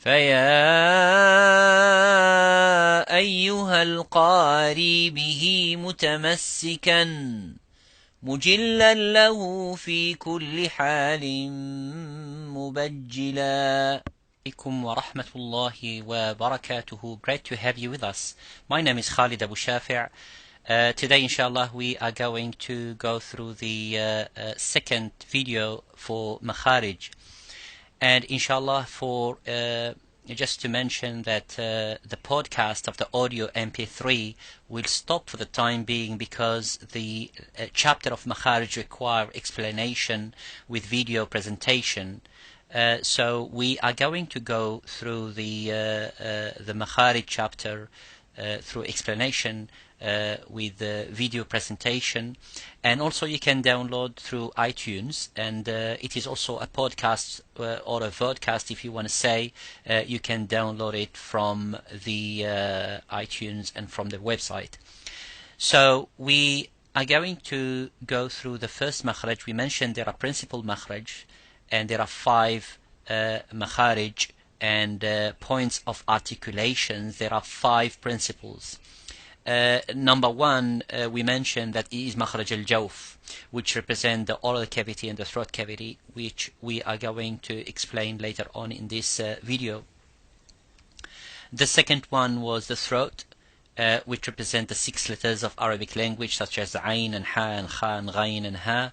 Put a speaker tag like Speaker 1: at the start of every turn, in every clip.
Speaker 1: فيا أيها القاري به متمسكا مجلا له في كل حال مبجلا. عليكم ورحمة الله وبركاته. Great to have you with us. My name is Khalid Abu Shafi'. Today inshallah we are going to go through the second video for Makharij, and inshallah for just to mention that the podcast of the audio MP3 will stop for the time being because the chapter of Makharij require explanation with video presentation. So we are going to go through the Makharij chapter through explanation with the video presentation, and also you can download through iTunes, and it is also a podcast or a vodcast if you want to say. You can download it from the iTunes and from the website. So we are going to go through the first Makharij. We mentioned there are principal Makharij, and there are 5 Makharij and points of articulations. There are 5 principles. Number 1, we mentioned that it is Makharij al-Jawf, which represent the oral cavity and the throat cavity, which we are going to explain later on in this video. The second one was the throat, which represent the 6 letters of Arabic language, such as Ayn and Ha and Kha and Ghayn and Ha.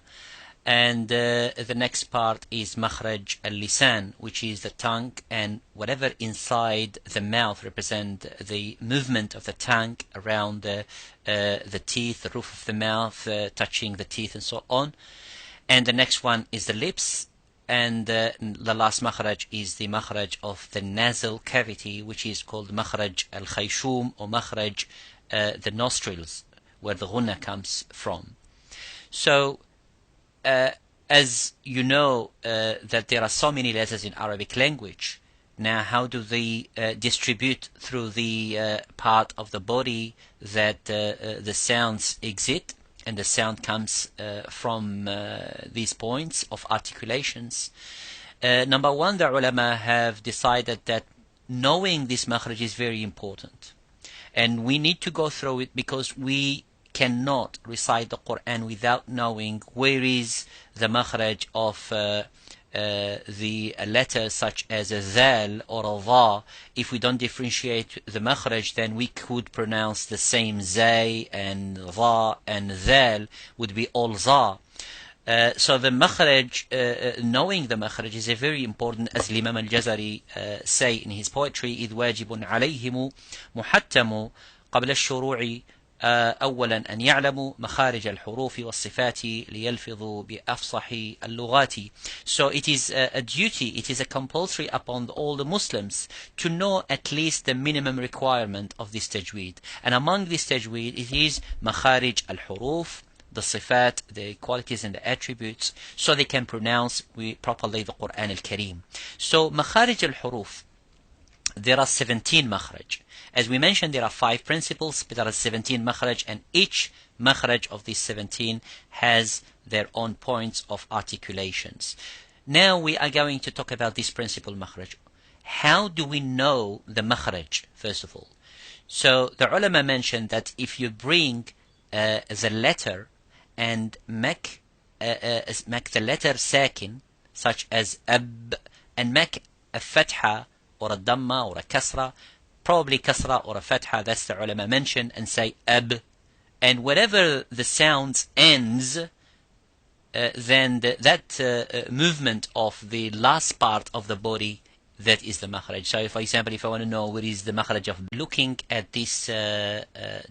Speaker 1: And the next part is Makharij al-Lisan, which is the tongue, and whatever inside the mouth represent the movement of the tongue around the teeth, the roof of the mouth, touching the teeth and so on. And the next one is the lips, and the last Makharij is the Makharij of the nasal cavity, which is called Makharij al-Khayshum, or Makharij the nostrils, where the ghunna comes from. So as you know that there are so many letters in Arabic language. Now how do they distribute through the part of the body that the sounds exit, and the sound comes from these points of articulations? Number 1, the ulama have decided that knowing this makhraj is very important, and we need to go through it because we cannot recite the Quran without knowing where is the makhraj of the letters such as a zal or a dha. If we don't differentiate the makhraj, then we could pronounce the same zay and dha and zal would be all za. So the makhraj, knowing the makhraj is a very important, as Imam al-Jazari say in his poetry, إذ واجب عليهم محتم قبل الشروع أولا أن يعلموا مخارج الحروف والصفات ليلفظوا بأفصح اللغات. So it is a duty, it is a compulsory upon all the Muslims to know at least the minimum requirement of this tajweed. And among this tajweed it is مخارج الحروف, the sifat, the qualities and the attributes, so they can pronounce properly the Quran al-Kareem. So مخارج الحروف, there are 17 makhraj. As we mentioned, there are 5 principles, but there are 17 makhraj, and each makhraj of these 17 has their own points of articulations. Now we are going to talk about this principal makhraj. How do we know the makhraj, first of all? So the ulama mentioned that if you bring the letter and make the letter sakin, such as ab, and make a fatha or a damma or a kasra, probably kasra or a fatha, that's the ulama mention, and say ab, and whatever the sound ends, then that movement of the last part of the body, that is the makhraj. So for example, if I want to know what is the makhraj of, looking at this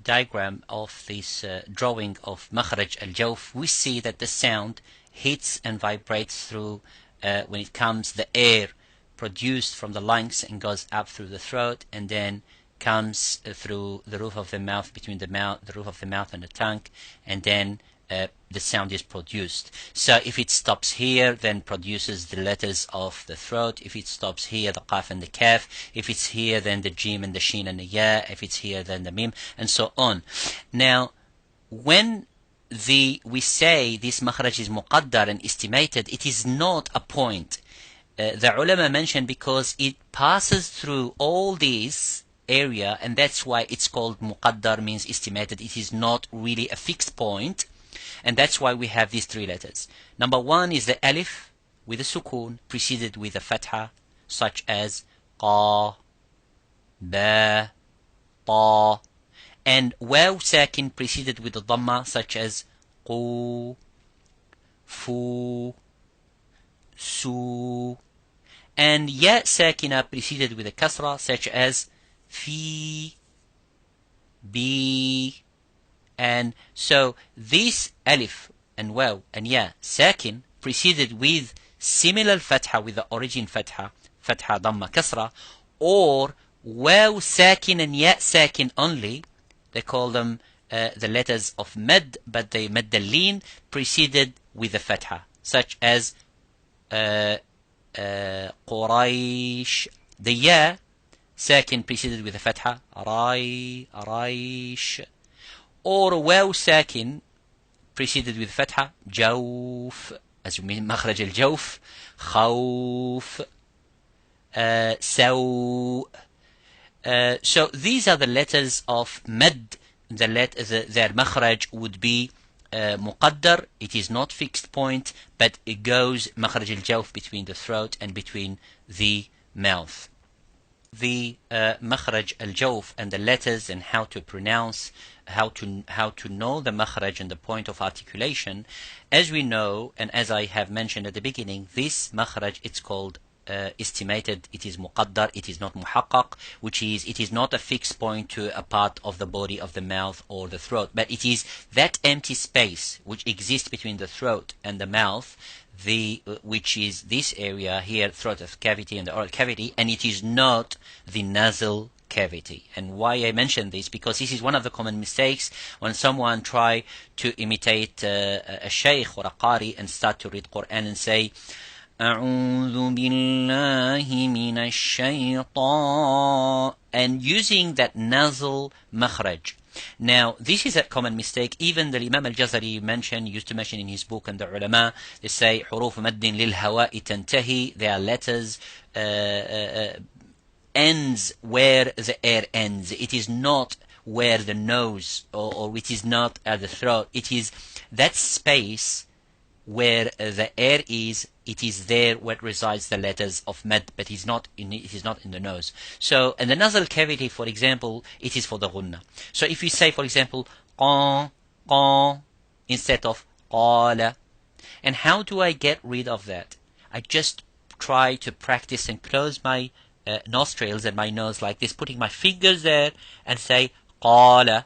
Speaker 1: diagram of this drawing of makhraj al-jawf, we see that the sound hits and vibrates through when it comes the air produced from the lungs and goes up through the throat, and then comes through the roof of the mouth, between the roof of the mouth and the tongue, and then the sound is produced. So if it stops here, then produces the letters of the throat. If it stops here, the qaf and the kaf. If it's here, then the jim and the shin and the ya. If it's here, then the mim, and so on. Now, when we say this makhraj is muqaddar and estimated, it is not a point. the ulama mentioned because it passes through all these area, and that's why it's called muqaddar, means estimated. It is not really a fixed point, and that's why we have these three letters. Number one is the alif with a sukun preceded with a fatha, such as qa, ba, ta, and waw sakin preceded with a dhamma, such as qu, fu, su, and ya sakina preceded with a kasra, such as fi, bi. And so this alif and waw and ya sakin preceded with similar fatha, with the origin fatha, dhamma, kasra, or waw sakin and ya sakin only. They call them the letters of mad, but they mad al-lin preceded with a fatha, such as Quraysh. The ya sakin preceded with a fatha, Raish. Or waw sakin preceded with fatha, Jawf, as you mean Makharij al-Jawf, Khawf, Saw. So these are the letters of mad. Their makhraj would be muqaddar. It is not fixed point, but it goes makhraj al-jawf, between the throat and between the mouth. The makhraj al-jawf and the letters and how to pronounce, how to know the makhraj and the point of articulation. As we know, and as I have mentioned at the beginning, this makhraj, it's called estimated. It is muqaddar, it is not muhaqqaq, which is it is not a fixed point to a part of the body of the mouth or the throat, but it is that empty space which exists between the throat and the mouth, which is this area here, throat cavity and the oral cavity, and it is not the nasal cavity. And why I mention this, because this is one of the common mistakes when someone try to imitate a shaykh or a qari and start to read Quran and say أعوذ بالله من الشيطان, and using that nasal makhraj. Now, this is a common mistake. Even the Imam al-Jazari used to mention in his book, and the ulama, they say حروف مد للهواء تنتهي. They are letters ends where the air ends. It is not where the nose, or it is not at the throat. It is that space where the air is. It is there where resides the letters of mad, but it is not in the nose. So, in the nasal cavity, for example, it is for the ghunna. So, if you say, for example, qa, instead of qala, and how do I get rid of that? I just try to practice and close my nostrils and my nose like this, putting my fingers there and say qala,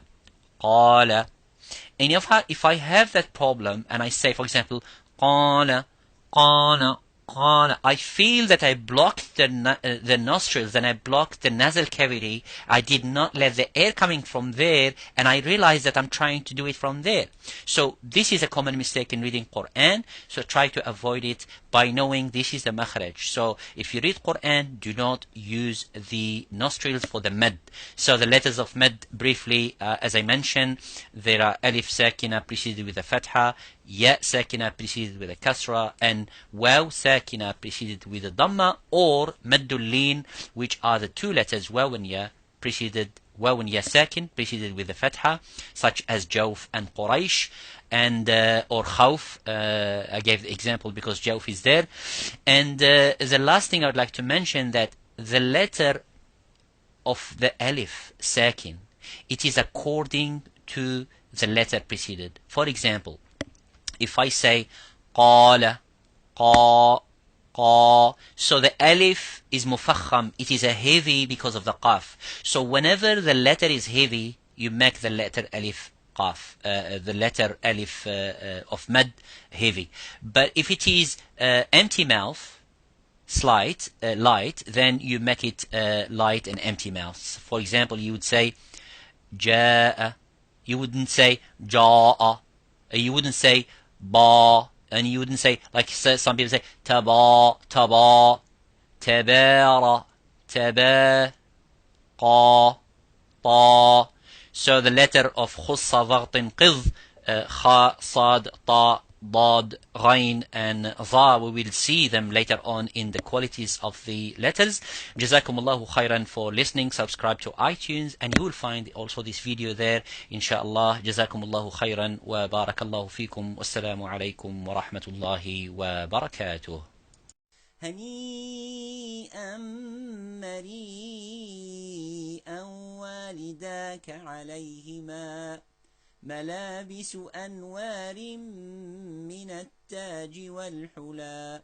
Speaker 1: qala. And if I have that problem and I say, for example, qala, qala, qala, I feel that I blocked the nostrils and I blocked the nasal cavity. I did not let the air coming from there, and I realize that I'm trying to do it from there. So this is a common mistake in reading Quran. So try to avoid it by knowing this is the makhraj. So if you read Quran, do not use the nostrils for the mad. So the letters of mad, briefly, as I mentioned, there are alif sakina preceded with a fatha, ya sakina preceded with a kasra, and waw sakina preceded with a dhamma, or maddul lin, which are the two letters waw and ya sakin preceded with a fatha, such as Jawf and Quraysh, and or Khawf. I gave the example because Jawf is there. And the last thing I would like to mention, that the letter of the alif sakin, it is according to the letter preceded. For example, if I say qala, qa, qa, so the alif is mufakham, it is a heavy because of the qaf. So whenever the letter is heavy, you make the letter alif qaf, the letter alif of mad heavy. But if it is empty mouth, light, then you make it light and empty mouth. For example, you would say ja'a, you wouldn't say ja'a, you wouldn't say ba, and you wouldn't say, like some people say, taba, tabara, taba, qa, So the letter of khussa, dhaghtin, qidh, kha, sad, ta, Dad, Ghain, and Dha. We will see them later on in the qualities of the letters. Jazakumullahu khairan for listening. Subscribe to iTunes, and you will find also this video there, inshallah. Jazakumullahu khairan wa barakallahu fikum. Wassalamu alaikum wa rahmatullahi wa barakatuh.
Speaker 2: هنيئا مريئا والداك عليهما ملابس أنوار من التاج والحلى